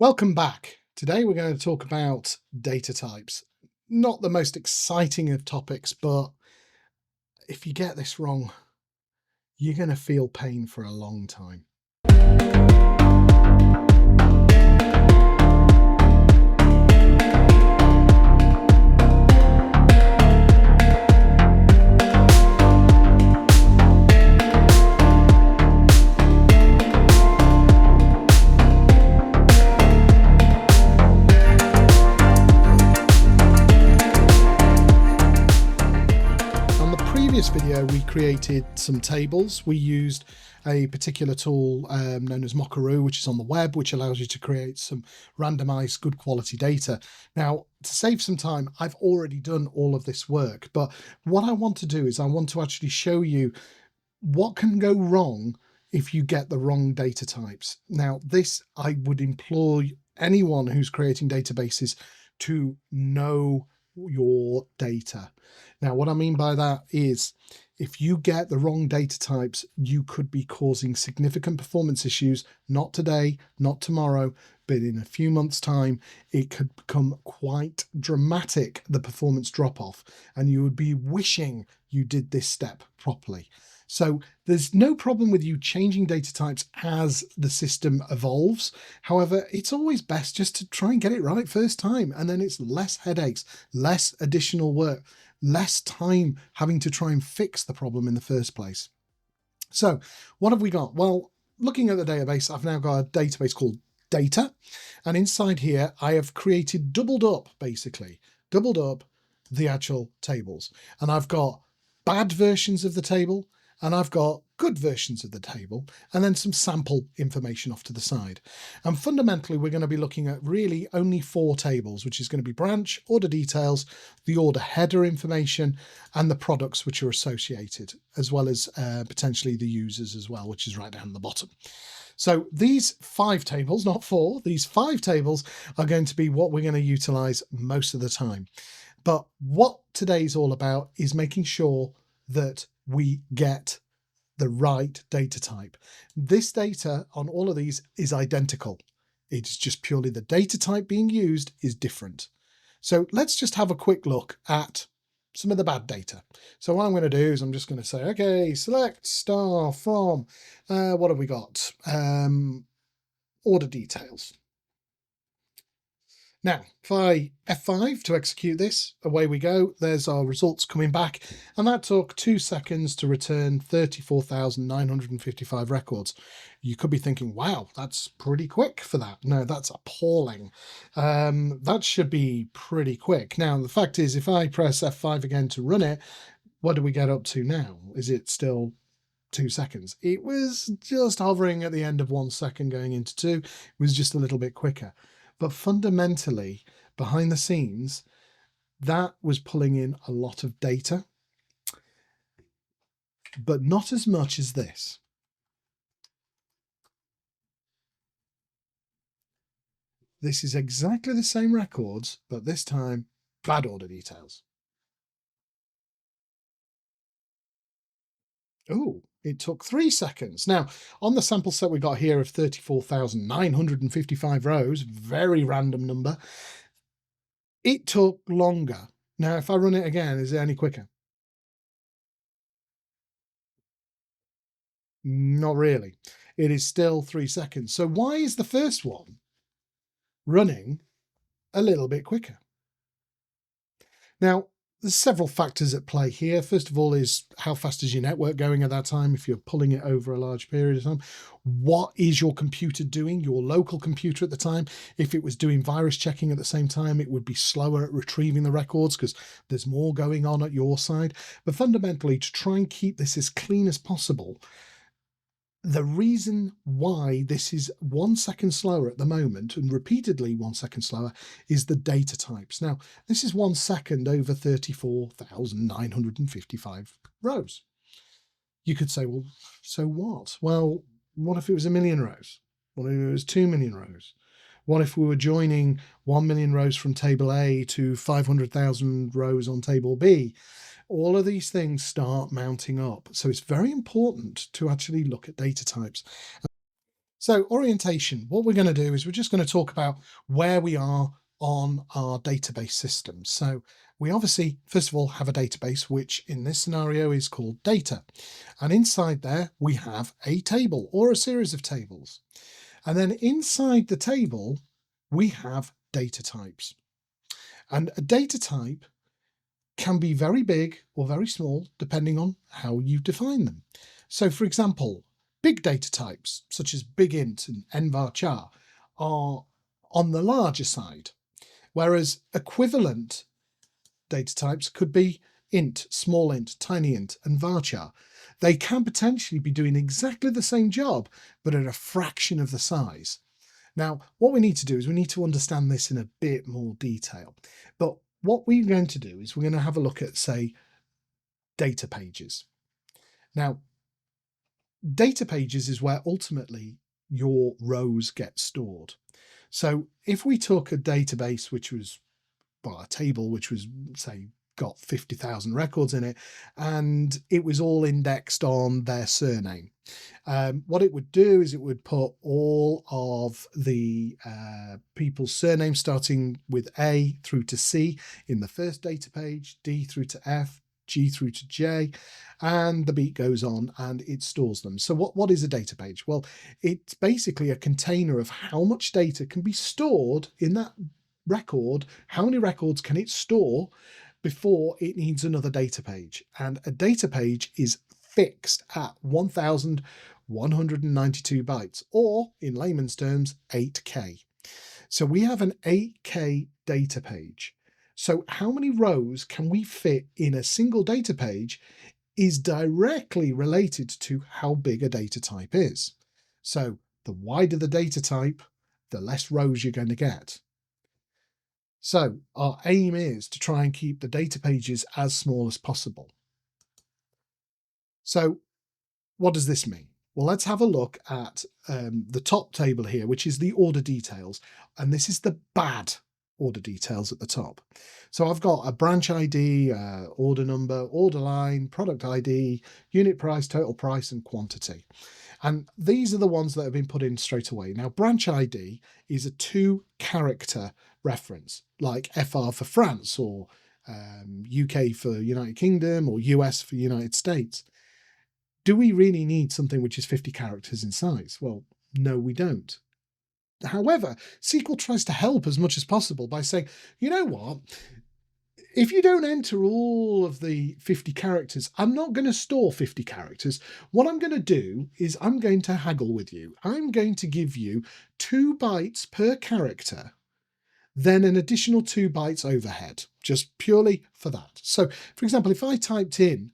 Welcome back. Today we're going to talk about data types. Not the most exciting of topics, but if you get this wrong, you're going to feel pain for a long time. Video we created some tables. We used a particular tool known as Mockaroo, which is on the web, which allows you to create some randomized good quality data. Now, to save some time, I've already done all of this work, but what I want to do is I want to actually show you what can go wrong if you get the wrong data types. Now, this I would implore anyone who's creating databases to know your data. Now, what I mean by that is if you get the wrong data types, you could be causing significant performance issues, not today, not tomorrow, but in a few months' time, it could become quite dramatic, the performance drop off, and you would be wishing you did this step properly. So there's no problem with you changing data types as the system evolves. However, it's always best just to try and get it right first time, and then it's less headaches, less additional work, less time having to try and fix the problem in the first place. So what have we got? Well, looking at the database, I've now got a database called data, and inside here I have created doubled up the actual tables, and I've got bad versions of the table and I've got good versions of the table, and then some sample information off to the side. And fundamentally, we're going to be looking at really only 4 tables, which is going to be branch, order details, the order header information, and the products which are associated, as well as potentially the users as well, which is right down the bottom. So these 5 tables, not 4, these 5 tables are going to be what we're going to utilize most of the time. But what today's all about is making sure that we get the right data type. This data on all of these is identical. It's just purely the data type being used is different. So let's just have a quick look at some of the bad data. So what I'm going to do is I'm just going to say, okay, select star from, what have we got? Order details. Now, if I F5 to execute this, away we go. There's our results coming back. And that took 2 seconds to return 34,955 records. You could be thinking, wow, that's pretty quick for that. No, that's appalling. That should be pretty quick. Now, the fact is, if I press F5 again to run it, what do we get up to now? Is it still 2 seconds? It was just hovering at the end of 1 second going into 2. It was just a little bit quicker. But fundamentally, behind the scenes, that was pulling in a lot of data, but not as much as this. This is exactly the same records, but this time, bad order details. Oh, it took 3 seconds. Now, on the sample set we got here of 34,955 rows, very random number, it took longer. Now, if I run it again, is it any quicker? Not really. It is still 3 seconds. So why is the first one running a little bit quicker? Now, there's several factors at play here. First of all is how fast is your network going at that time if you're pulling it over a large period of time. What is your computer doing, your local computer at the time? If it was doing virus checking at the same time, it would be slower at retrieving the records because there's more going on at your side. But fundamentally, to try and keep this as clean as possible, the reason why this is 1 second slower at the moment, and repeatedly 1 second slower, is the data types. Now, this is 1 second over 34,955 rows. You could say, well, so what? Well, what if it was 1 million rows? What if it was 2 million rows? What if we were joining 1 million rows from table A to 500,000 rows on table B? All of these things start mounting up. So it's very important to actually look at data types. So orientation, what we're going to do is we're just going to talk about where we are on our database system. So we obviously, first of all, have a database, which in this scenario is called data. And inside there, we have a table or a series of tables. And then inside the table, we have data types. And a data type can be very big or very small, depending on how you define them. So for example, big data types, such as big int and nvarchar, are on the larger side, whereas equivalent data types could be int, small int, tiny int, and varchar. They can potentially be doing exactly the same job, but at a fraction of the size. Now, what we need to do is we need to understand this in a bit more detail. But what we're going to do is we're going to have a look at, say, data pages. Now, data pages is where ultimately your rows get stored. So if we took a database which was, well, a table which was, say, got 50,000 records in it, and it was all indexed on their surname. What it would do is it would put all of the people's surnames starting with A through to C in the first data page, D through to F, G through to J, and the beat goes on and it stores them. So what is a data page? Well, it's basically a container of how much data can be stored in that record, how many records can it store before it needs another data page. And a data page is fixed at 1,192 bytes, or in layman's terms, 8K. So we have an 8K data page. So how many rows can we fit in a single data page is directly related to how big a data type is. So the wider the data type, the less rows you're going to get. So our aim is to try and keep the data pages as small as possible. So what does this mean? Well, let's have a look at the top table here, which is the order details. And this is the bad order details at the top. So I've got a branch ID, order number, order line, product ID, unit price, total price, and quantity. And these are the ones that have been put in straight away. Now, branch ID is a 2-character reference, like FR for France, or UK for United Kingdom, or US for United States. Do we really need something which is 50 characters in size? Well, no, we don't. However, SQL tries to help as much as possible by saying, you know what? If you don't enter all of the 50 characters, I'm not going to store 50 characters. What I'm going to do is I'm going to haggle with you. I'm going to give you 2 bytes per character, then an additional 2 bytes overhead, just purely for that. So, for example, if I typed in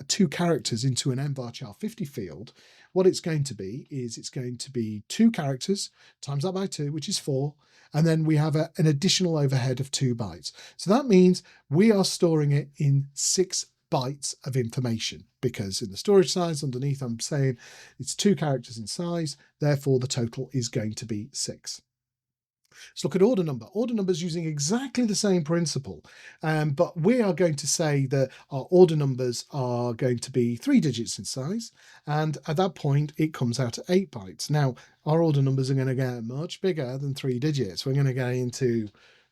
2 characters into an nvarchar 50 field, what it's going to be is it's going to be 2 characters times that by 2, which is 4, and then we have an additional overhead of 2 bytes. So that means we are storing it in 6 bytes of information, because in the storage size underneath I'm saying it's 2 characters in size, therefore the total is going to be 6. Let's look at order number. Order number is using exactly the same principle, but we are going to say that our order numbers are going to be 3 digits in size, and at that point it comes out at 8 bytes. Now, our order numbers are going to get much bigger than 3 digits. We're going to get into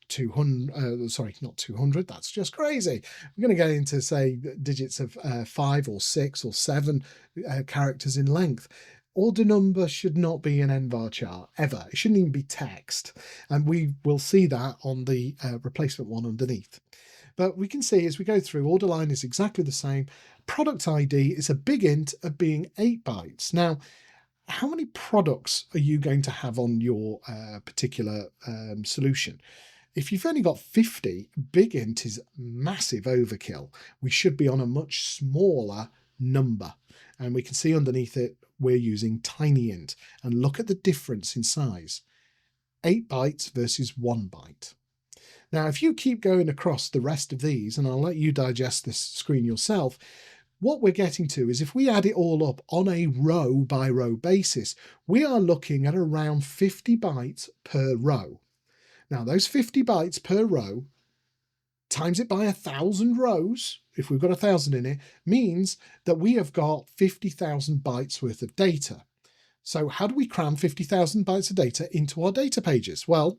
200, sorry, not 200, that's just crazy. We're going to get into, say, digits of 5 or 6 or 7 characters in length. Order number should not be an nvarchar ever. It shouldn't even be text. And we will see that on the replacement one underneath. But we can see as we go through, order line is exactly the same. Product ID is a big int of being 8 bytes. Now, how many products are you going to have on your particular solution? If you've only got 50, big int is massive overkill. We should be on a much smaller number. And we can see underneath it, we're using tiny int. And look at the difference in size. 8 bytes versus 1 byte. Now, if you keep going across the rest of these, and I'll let you digest this screen yourself, what we're getting to is if we add it all up on a row by row basis, we are looking at around 50 bytes per row. Now, those 50 bytes per row, times it by 1,000 rows, if we've got 1,000 in it, means that we have got 50,000 bytes worth of data. So how do we cram 50,000 bytes of data into our data pages? Well,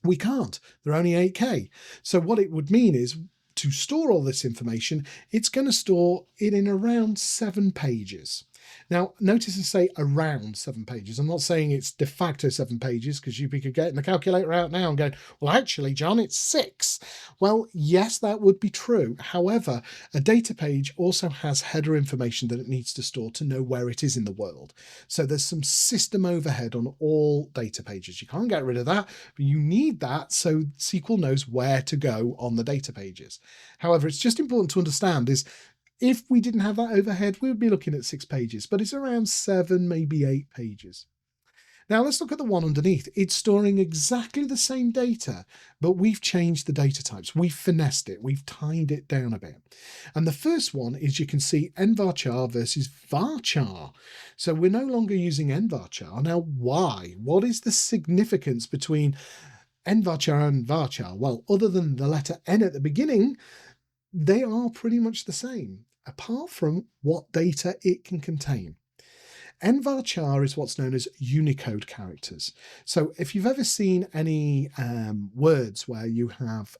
we can't. They're only 8K. So what it would mean is, to store all this information, it's going to store it in around 7 pages. Now, notice I say around 7 pages. I'm not saying it's de facto 7 pages, because you could get the calculator out now and go, well, actually, John, it's 6. Well, yes, that would be true. However, a data page also has header information that it needs to store to know where it is in the world. So there's some system overhead on all data pages. You can't get rid of that, but you need that so SQL knows where to go on the data pages. However, it's just important to understand is, if we didn't have that overhead, we would be looking at 6 pages, but it's around 7, maybe 8 pages. Now let's look at the one underneath. It's storing exactly the same data, but we've changed the data types. We've finessed it. We've tied it down a bit. And the first one is, you can see nvarchar versus varchar. So we're no longer using nvarchar. Now, why? What is the significance between nvarchar and varchar? Well, other than the letter N at the beginning, they are pretty much the same, apart from what data it can contain. nvarchar is what's known as Unicode characters. So if you've ever seen any words where you have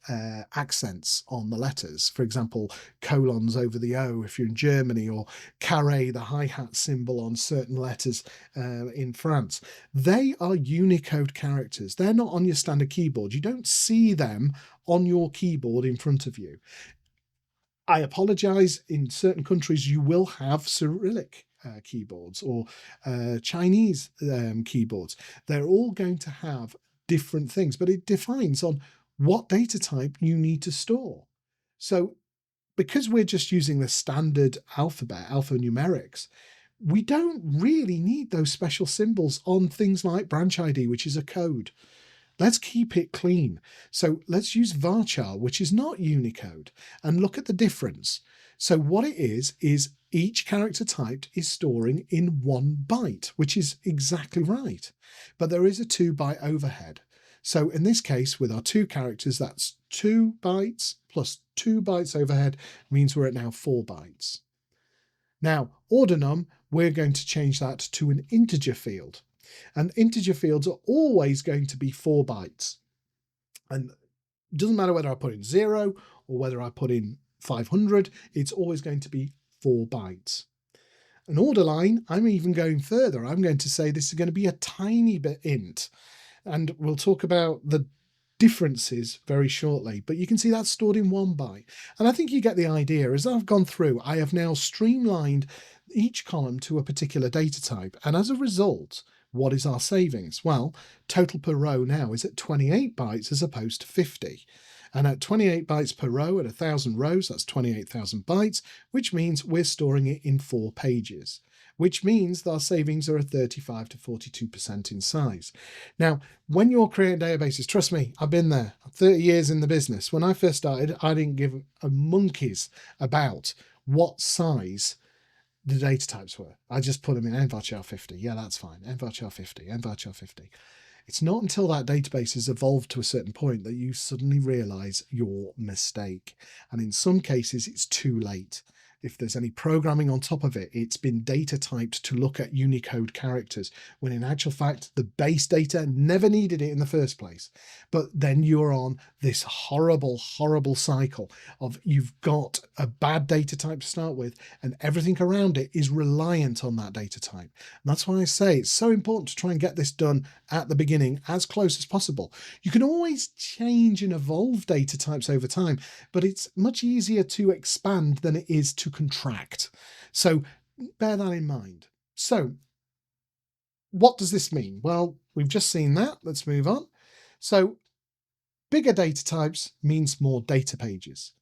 accents on the letters, for example, colons over the O if you're in Germany, or carré, the hi-hat symbol on certain letters in France, they are Unicode characters. They're not on your standard keyboard. You don't see them on your keyboard in front of you. I apologize, in certain countries you will have Cyrillic keyboards, or Chinese keyboards. They're all going to have different things, but it defines on what data type you need to store. So because we're just using the standard alphabet, alphanumerics, we don't really need those special symbols on things like branch ID, which is a code. Let's keep it clean. So let's use varchar, which is not Unicode, and look at the difference. So what it is each character typed is storing in 1 byte, which is exactly right. But there is a 2 byte overhead. So in this case, with our 2 characters, that's 2 bytes plus 2 bytes overhead, means we're at now 4 bytes. Now, ordinum, we're going to change that to an integer field. And integer fields are always going to be 4 bytes. And it doesn't matter whether I put in 0 or whether I put in 500, it's always going to be 4 bytes. An order line, I'm even going further. I'm going to say this is going to be a tiny bit int. And we'll talk about the differences very shortly, but you can see that's stored in 1 byte. And I think you get the idea. As I've gone through, I have now streamlined each column to a particular data type. And as a result, what is our savings? Well, total per row now is at 28 bytes as opposed to 50. And at 28 bytes per row, at 1,000 rows, that's 28,000 bytes, which means we're storing it in 4 pages, which means our savings are at 35 to 42% in size. Now, when you're creating databases, trust me, I've been there. 30 years in the business. When I first started, I didn't give a monkey's about what size the data types were. I just put them in nvarchar 50. Yeah, that's fine. nvarchar 50, nvarchar 50. It's not until that database has evolved to a certain point that you suddenly realize your mistake. And in some cases, it's too late. If there's any programming on top of it, it's been data typed to look at Unicode characters, when in actual fact, the base data never needed it in the first place. But then you're on this horrible, horrible cycle of, you've got a bad data type to start with, and everything around it is reliant on that data type. And that's why I say it's so important to try and get this done at the beginning as close as possible. You can always change and evolve data types over time, but it's much easier to expand than it is to contract. So bear that in mind. So what does this mean? Well, we've just seen that. Let's move on. So bigger data types means more data pages,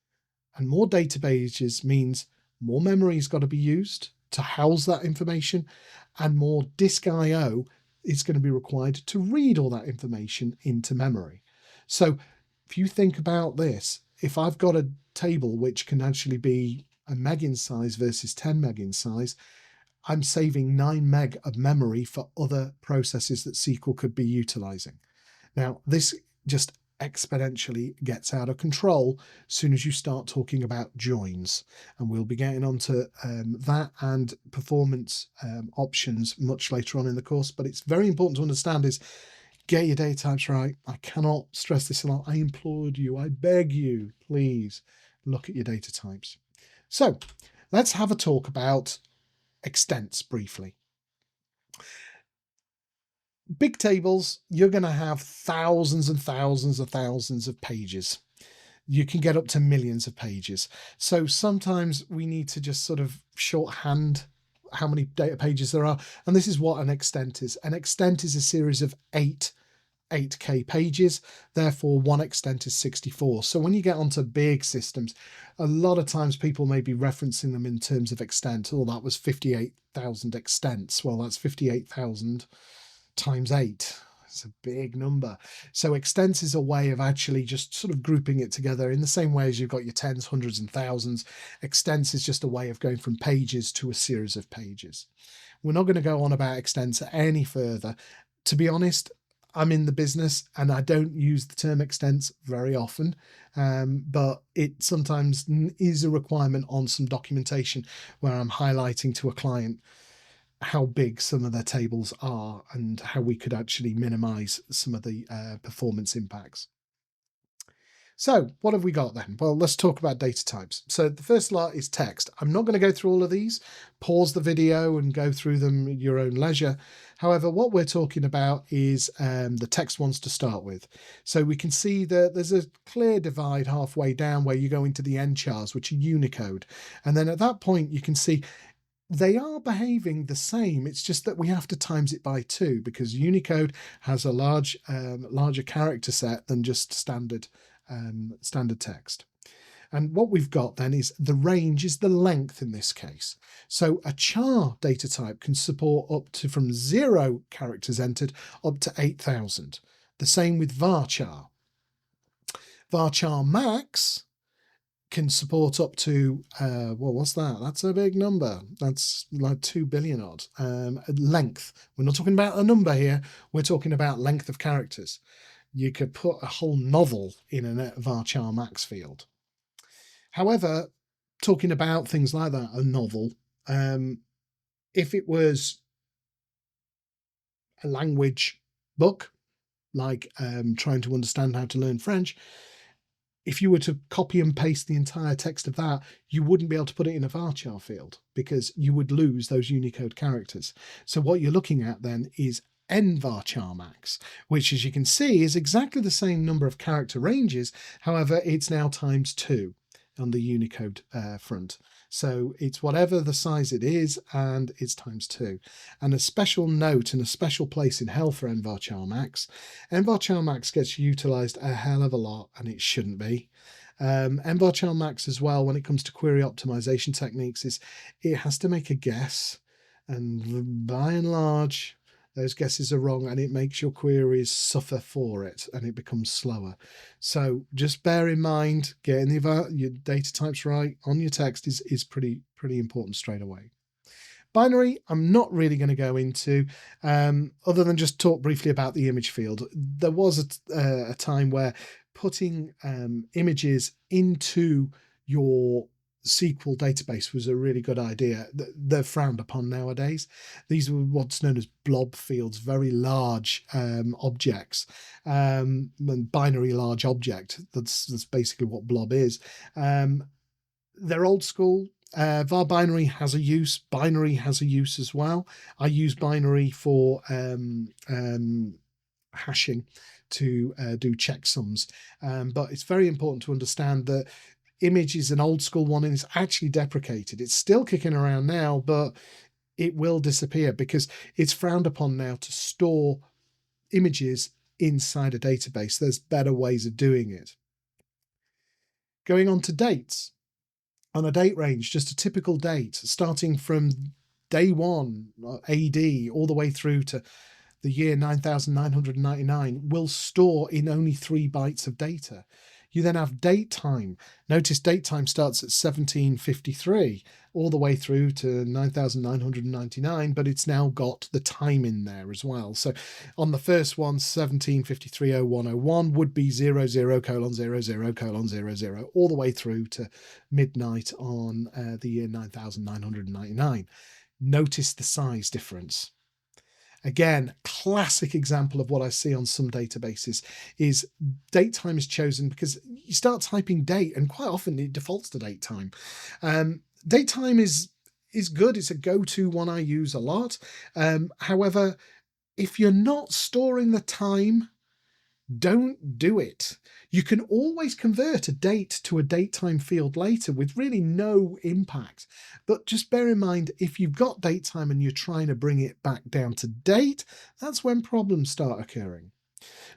and more data pages means more memory's got to be used to house that information, and more disk I/O is going to be required to read all that information into memory. So if you think about this, if I've got a table which can actually be a meg in size versus 10 meg in size, I'm saving 9 meg of memory for other processes that SQL could be utilizing. Now, this just exponentially gets out of control as soon as you start talking about joins. And we'll be getting onto that and performance options much later on in the course. But it's very important to understand is get your data types right. I cannot stress this enough. I implore you, I beg you, please look at your data types. So let's have a talk about extents briefly. Big tables, you're going to have thousands and thousands of pages. You can get up to millions of pages. So sometimes we need to just sort of shorthand how many data pages there are. And this is what an extent is. An extent is a series of 8K pages, therefore one extent is 64. So when you get onto big systems, a lot of times people may be referencing them in terms of extent. Oh, that was 58,000 extents. Well, that's 58,000 times 8. It's a big number. So extents is a way of actually just sort of grouping it together in the same way as you've got your tens, hundreds and thousands. Extents is just a way of going from pages to a series of pages. We're not going to go on about extents any further. To be honest, I'm in the business and I don't use the term extents very often, but it sometimes is a requirement on some documentation where I'm highlighting to a client how big some of their tables are and how we could actually minimize some of the performance impacts. So what have we got then? Well, let's talk about data types. So the first lot is text. I'm not going to go through all of these. Pause the video and go through them at your own leisure. However, what we're talking about is the text ones to start with. So we can see that there's a clear divide halfway down where you go into the nchars, which are Unicode. And then at that point, you can see they are behaving the same. It's just that we have to times it by 2 because Unicode has a larger character set than just standard text. And what we've got then is the range is the length in this case. So a char data type can support up to from 0 characters entered up to 8,000. The same with varchar. Varchar max can support up to, well, what's that? That's a big number. That's like 2 billion odd. Length. We're not talking about a number here. We're talking about length of characters. You could put a whole novel in a varchar max field. However, talking about things like that, a novel, if it was a language book, like trying to understand how to learn French, if you were to copy and paste the entire text of that, you wouldn't be able to put it in a varchar field because you would lose those Unicode characters. So what you're looking at then is nvarchar max, which as you can see is exactly the same number of character ranges. However, it's now times 2 on the Unicode front. So it's whatever the size it is and it's times 2. And a special note and a special place in hell for nvarchar max. nvarchar max gets utilized a hell of a lot and it shouldn't be. nvarchar max as well, when it comes to query optimization techniques, is it has to make a guess, and by and large those guesses are wrong and it makes your queries suffer for it and it becomes slower. So just bear in mind, getting your data types right on your text is pretty important straight away. Binary, I'm not really going to go into, other than just talk briefly about the image field. There was a time where putting images into your SQL database was a really good idea. They're frowned upon nowadays. These were what's known as blob fields, very large objects, and binary large object. That's basically what blob is. They're old school. Var binary has a use. Binary has a use as well. I use binary for hashing to do checksums, but it's very important to understand that image is an old school one and it's actually deprecated. It's still kicking around now, but it will disappear because it's frowned upon now to store images inside a database. There's better ways of doing it. Going on to dates. On a date range, just a typical date, starting from day 1 AD all the way through to the year 9999, will store in only 3 bytes of data. You then have date time. Notice date time starts at 1753 all the way through to 9,999, but it's now got the time in there as well. So on the first one, 1753:01:01 would be 00:00:00, all the way through to midnight on the year 9,999. Notice the size difference. Again, classic example of what I see on some databases is date time is chosen because you start typing date and quite often it defaults to date time. Date time is good. It's a go-to one I use a lot. However, if you're not storing the time, don't do it. You can always convert a date to a date time field later with really no impact. But just bear in mind, if you've got date time and you're trying to bring it back down to date, that's when problems start occurring.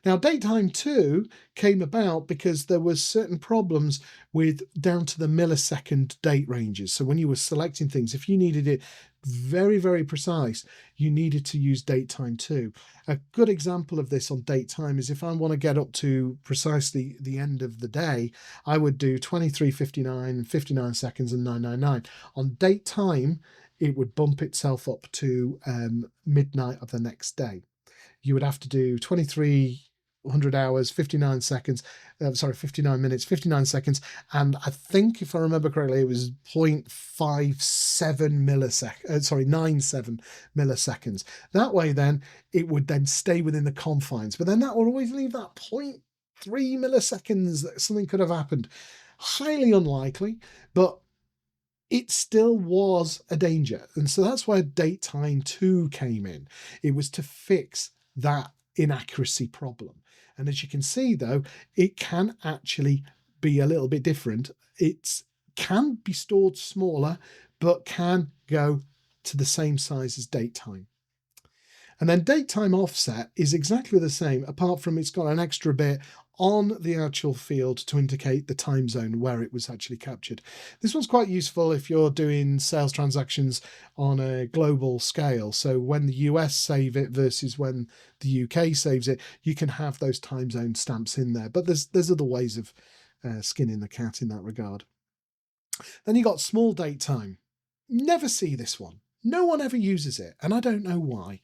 Now, datetime 2 came about because there was certain problems with down to the millisecond date ranges. So when you were selecting things, if you needed it very, very precise, you needed to use datetime 2. A good example of this on datetime is if I want to get up to precisely the end of the day, I would do 23:59, 59 seconds and 999. On datetime, it would bump itself up to midnight of the next day. You would have to do 2300 hours, 59 seconds, 59 minutes, 59 seconds. And I think, if I remember correctly, it was 0.57 milliseconds, 97 milliseconds. That way, then it would then stay within the confines. But then that would always leave that 0.3 milliseconds that something could have happened. Highly unlikely, but it still was a danger. And so that's where datetime 2 came in. It was to fix that inaccuracy problem. And as you can see, though, it can actually be a little bit different. It can be stored smaller, but can go to the same size as datetime. And then datetime offset is exactly the same, apart from it's got an extra bit on the actual field to indicate the time zone where it was actually captured. This one's quite useful if you're doing sales transactions on a global scale. So when the US save it versus when the UK saves it, you can have those time zone stamps in there. But there's other ways of skinning the cat in that regard. Then you got small date time. Never see this one. No one ever uses it, and I don't know why.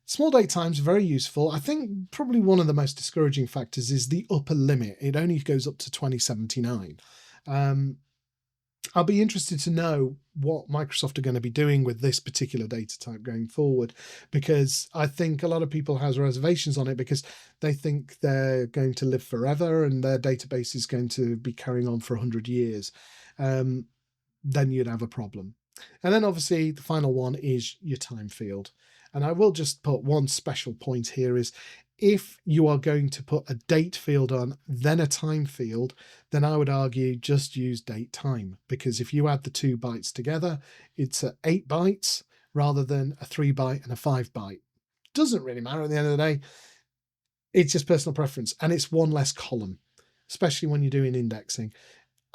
Small date times are very useful. I think probably one of the most discouraging factors is the upper limit. It only goes up to 2079. I'll be interested to know what Microsoft are going to be doing with this particular data type going forward, because I think a lot of people have reservations on it because they think they're going to live forever and their database is going to be carrying on for 100 years. Then you'd have a problem. And then obviously the final one is your time field. And I will just put one special point here is if you are going to put a date field on, then a time field, then I would argue just use date time, because if you add the 2 bytes together, it's 8 bytes rather than a 3 byte and a 5 byte. Doesn't really matter at the end of the day. It's just personal preference, and it's one less column, especially when you're doing indexing.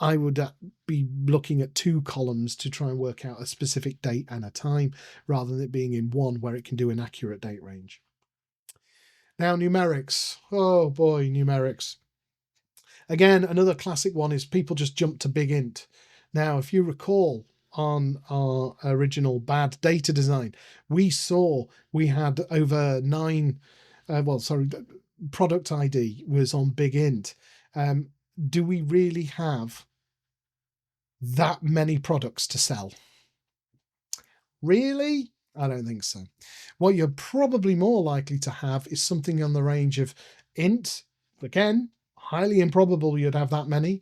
I would be looking at 2 columns to try and work out a specific date and a time, rather than it being in one where it can do an accurate date range. Now, numerics. Oh boy, numerics. Again, another classic one is people just jump to big int. Now, if you recall on our original bad data design, we saw we had over 9, product ID was on big int. Do we really have that many products to sell? Really? I don't think so. What you're probably more likely to have is something on the range of int. Again, highly improbable you'd have that many.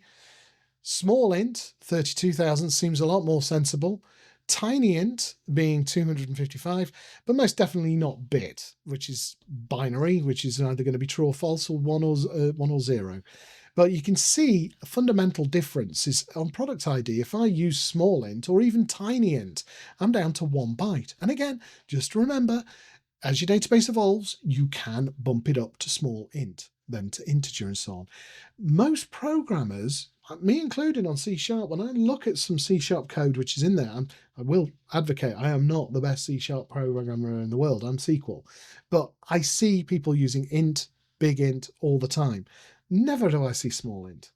Small int, 32,000 seems a lot more sensible. Tiny int being 255, but most definitely not bit, which is binary, which is either going to be true or false, or 1 or 0. But you can see a fundamental difference is on product ID. If I use small int or even tiny int, I'm down to 1 byte. And again, just remember, as your database evolves, you can bump it up to small int, then to integer and so on. Most programmers, me included on C#, when I look at some C# code which is in there, I will advocate, I am not the best C# programmer in the world, I'm SQL. But I see people using int, big int all the time. Never do I see small int.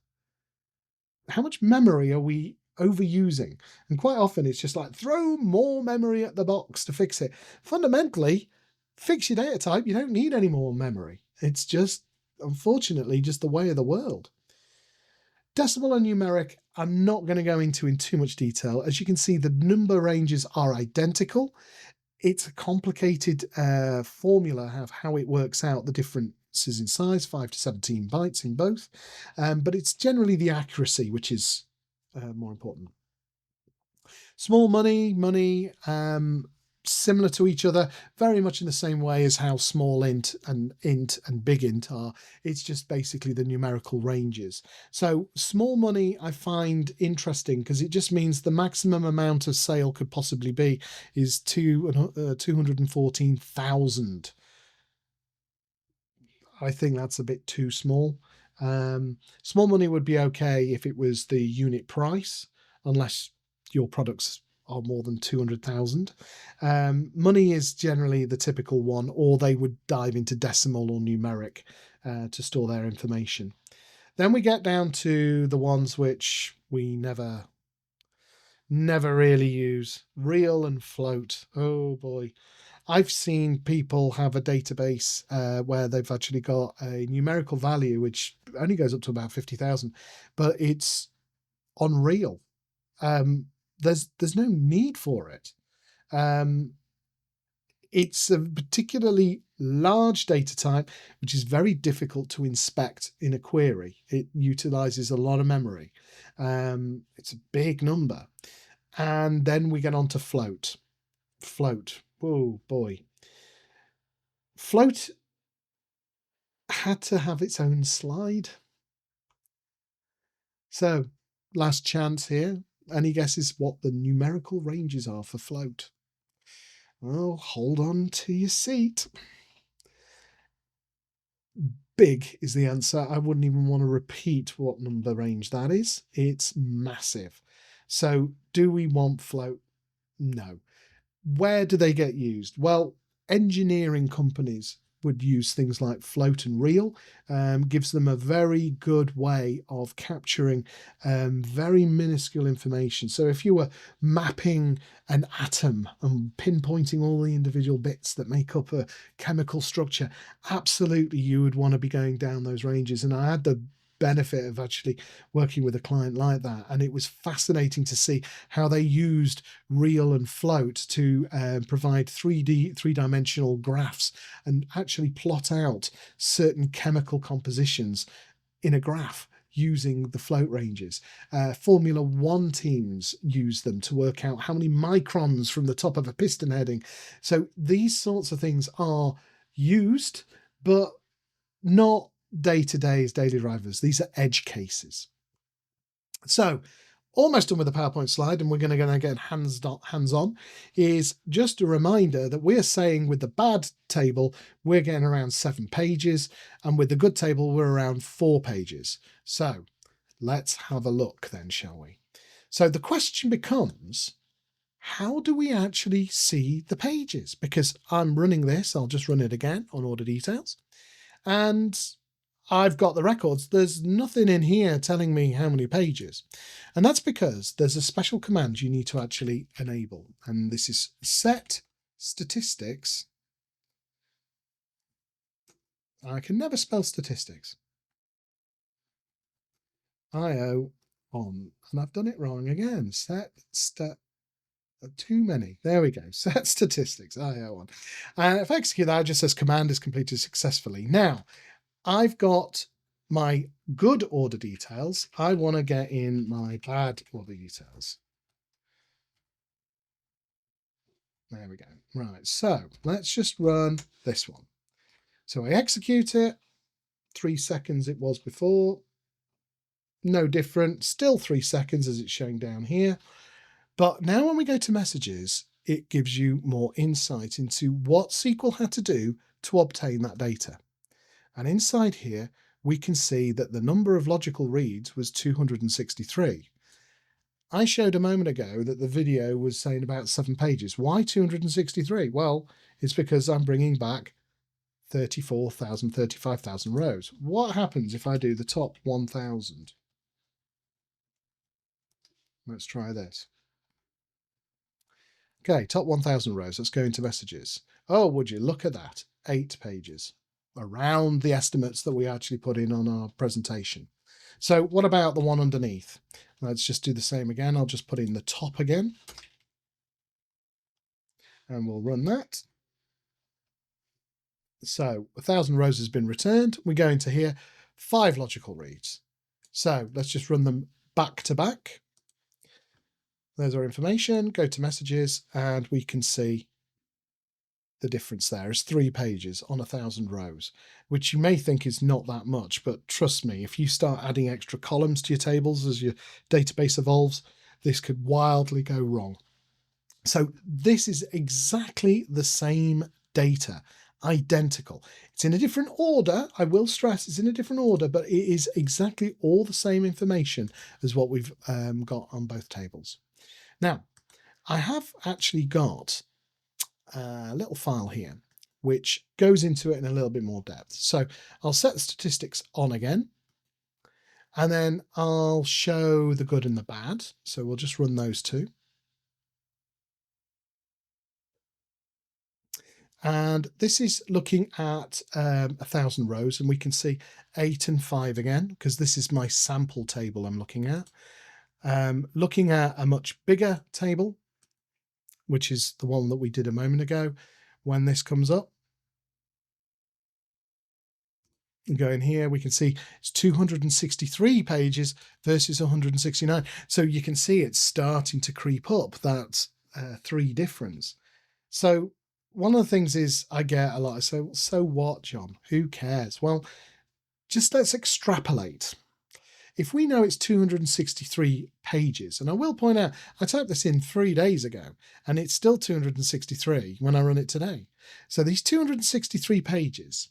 how much memory are we overusing? And quite often it's just like throw more memory at the box to fix it. Fundamentally, fix your data type. You don't need any more memory. It's just, unfortunately, just the way of the world. Decimal and numeric, I'm not going to go into in too much detail. As you can see, the number ranges are identical. It's a complicated formula of how it works out the differences in size, 5 to 17 bytes in both. But it's generally the accuracy which is more important. Small money, similar to each other, very much in the same way as how small int and big int are. It's just basically the numerical ranges. So small money I find interesting because it just means the maximum amount of sale could possibly be is 214,000. I think that's a bit too small. Small money would be okay if it was the unit price, unless your products are more than 200,000. Money is generally the typical one, or they would dive into decimal or numeric to store their information. Then we get down to the ones which we never really use. Real and float. Oh boy. I've seen people have a database where they've actually got a numerical value which only goes up to about 50,000, but it's unreal. There's no need for it. It's a particularly large data type, which is very difficult to inspect in a query. It utilizes a lot of memory. It's a big number. And then we get on to float. Float. Oh boy. Float had to have its own slide. So, last chance here. Any guesses what the numerical ranges are for float? Well, hold on to your seat. Big is the answer. I wouldn't even want to repeat what number range that is. It's massive. So, do we want float? No. Where do they get used? Well, engineering companies would use things like float and real. Gives them a very good way of capturing very minuscule information. So if you were mapping an atom and pinpointing all the individual bits that make up a chemical structure, absolutely you would want to be going down those ranges. And I had the benefit of actually working with a client like that, and it was fascinating to see how they used real and float to provide three-dimensional graphs and actually plot out certain chemical compositions in a graph using the float ranges. Formula One teams use them to work out how many microns from the top of a piston heading. So these sorts of things are used, but not day-to-day as daily drivers. These are edge cases. So almost done with the PowerPoint slide, and we're going to get hands-on, is just a reminder that we're saying with the bad table, we're getting around 7 pages, and with the good table, we're around 4 pages. So let's have a look then, shall we? So the question becomes, how do we actually see the pages? Because I'm running this, I'll just run it again on order details. And I've got the records. There's nothing in here telling me how many pages. And that's because there's a special command you need to actually enable. And this is set statistics. I can never spell statistics. IO on. And I've done it wrong again. Too many. There we go. Set statistics. IO on. And if I execute that, it just says command is completed successfully. Now, I've got my good order details. I want to get in my bad order details. There we go. Right, so let's just run this one. So I execute it. 3 seconds it was before. No different. Still 3 seconds as it's showing down here. But now when we go to messages, it gives you more insight into what SQL had to do to obtain that data. And inside here, we can see that the number of logical reads was 263. I showed a moment ago that the video was saying about 7 pages. Why 263? Well, it's because I'm bringing back 34,000, 35,000 rows. What happens if I do the top 1,000? Let's try this. Okay, top 1000 rows. Let's go into messages. Oh, would you look at that? 8 pages, around the estimates that we actually put in on our presentation. So what about the one underneath? Let's just do the same again. I'll just put in the top again, and we'll run that. So 1000 rows has been returned. We go into here, 5 logical reads. So let's just run them back to back. There's our information, go to messages, and we can see the difference there is 3 pages on 1000 rows, which you may think is not that much, but trust me, if you start adding extra columns to your tables as your database evolves, this could wildly go wrong. So this is exactly the same data, identical. It's in a different order. I will stress it's in a different order, but it is exactly all the same information as what we've got on both tables. Now, I have actually got a little file here which goes into it in a little bit more depth. So I'll set the statistics on again, and then I'll show the good and the bad. So we'll just run those two. And this is looking at 1000 rows, and we can see 8 and 5 again, because this is my sample table I'm looking at. Looking at a much bigger table, which is the one that we did a moment ago. When this comes up, and go in here, we can see it's 263 pages versus 169. So you can see it's starting to creep up that 3 difference. So one of the things is I get a lot of, so what, John? Who cares? Well, just let's extrapolate. If we know it's 263 pages, and I will point out, I typed this in 3 days ago, and it's still 263 when I run it today. So these 263 pages,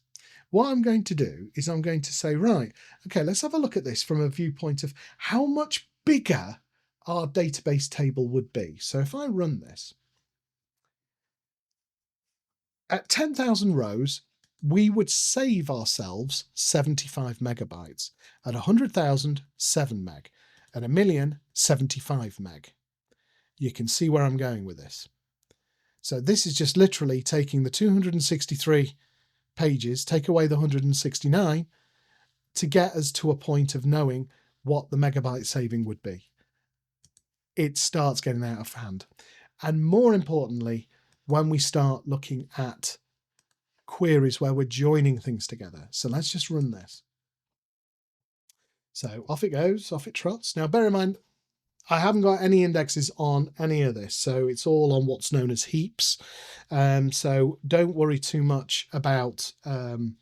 what I'm going to do is I'm going to say, right, okay, let's have a look at this from a viewpoint of how much bigger our database table would be. So if I run this, at 10,000 rows, we would save ourselves 75 megabytes. At 100,000, 7 meg. At a million, 75 meg. You can see where I'm going with this. So this is just literally taking the 263 pages, take away the 169, to get us to a point of knowing what the megabyte saving would be. It starts getting out of hand. And more importantly, when we start looking at queries where we're joining things together. So let's just run this. So off it goes, off it trots. Now bear in mind, I haven't got any indexes on any of this, so it's all on what's known as heaps. So don't worry too much about the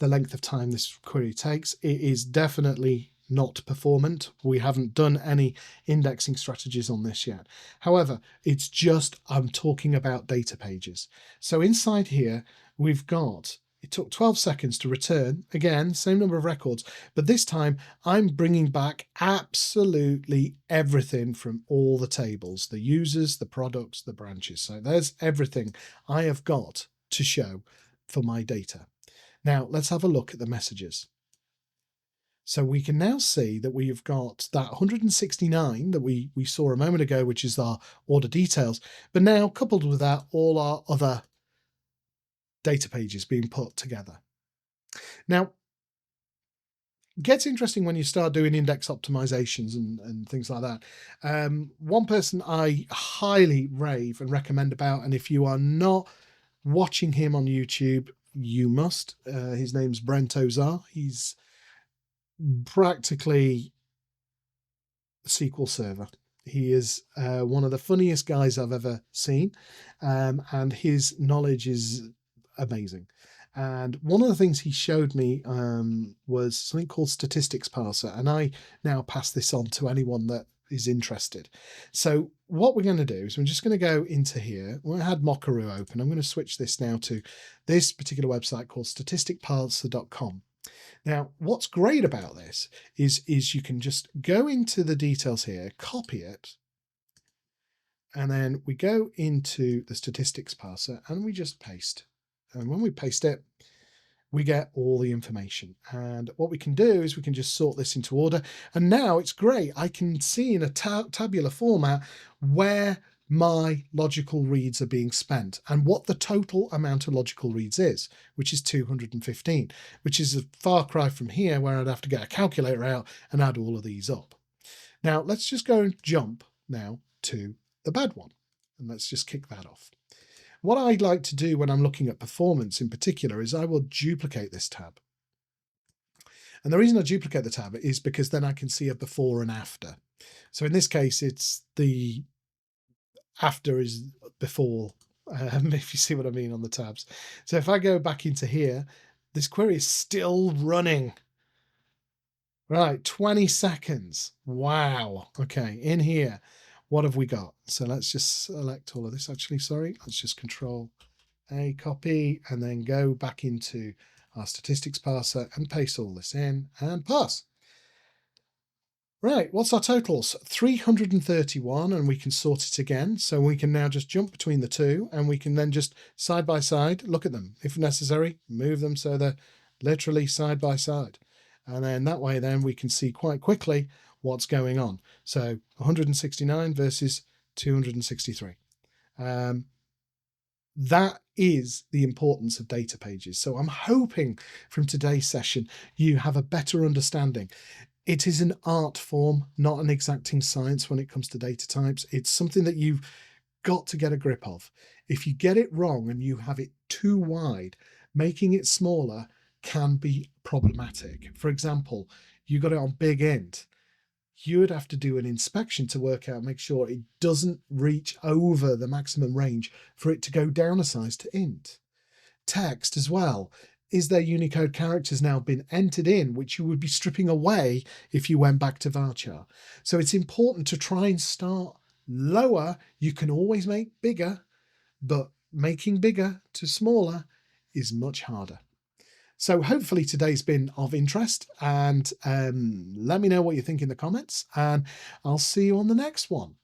length of time this query takes. It is definitely not performant. We haven't done any indexing strategies on this yet. However, it's just, I'm talking about data pages. So inside here, we've got, it took 12 seconds to return, again, same number of records, but this time I'm bringing back absolutely everything from all the tables, the users, the products, the branches. So there's everything I have got to show for my data. Now let's have a look at the messages. So we can now see that we've got that 169 that we saw a moment ago, which is our order details, but now coupled with that, all our other data pages being put together. Now, it gets interesting when you start doing index optimizations and things like that. One person I highly rave and recommend about, and if you are not watching him on YouTube, you must. His name's Brent Ozar. He's practically a SQL Server. He is one of the funniest guys I've ever seen, and his knowledge is amazing. And one of the things he showed me was something called statistics parser, and I now pass this on to anyone that is interested. So what we're going to do is we're just going to go into here. I had Mockaroo open. I'm going to switch this now to this particular website called statisticparser.com. Now, what's great about this is you can just go into the details here, copy it, and then we go into the statistics parser and we just paste. And when we paste it, we get all the information. And what we can do is we can just sort this into order. And now it's great. I can see in a tabular format where my logical reads are being spent and what the total amount of logical reads is, which is 215, which is a far cry from here where I'd have to get a calculator out and add all of these up. Now let's just go and jump now to the bad one, and let's just kick that off. What I like to do when I'm looking at performance in particular is I will duplicate this tab. And the reason I duplicate the tab is because then I can see a before and after. So in this case, it's the after is before, if you see what I mean on the tabs. So if I go back into here, this query is still running. Right, 20 seconds. Wow. Okay, in here, what have we got? So let's just select all of this. Actually, sorry, let's just Control A, copy, and then go back into our statistics parser and paste all this in and pass. Right, what's our totals? 331, and we can sort it again. So we can now just jump between the two, and we can then just side by side look at them. If necessary, move them so they're literally side by side. And then that way then we can see quite quickly what's going on. So 169 versus 263. That is the importance of data pages. So I'm hoping from today's session you have a better understanding. It is an art form, not an exacting science when it comes to data types. It's something that you've got to get a grip of. If you get it wrong and you have it too wide, making it smaller can be problematic. For example, you got it on big int. You would have to do an inspection to work out, make sure it doesn't reach over the maximum range for it to go down a size to int. Text as well. Is there Unicode characters now been entered in, which you would be stripping away if you went back to varchar? So it's important to try and start lower. You can always make bigger, but making bigger to smaller is much harder. So hopefully today's been of interest, and let me know what you think in the comments, and I'll see you on the next one.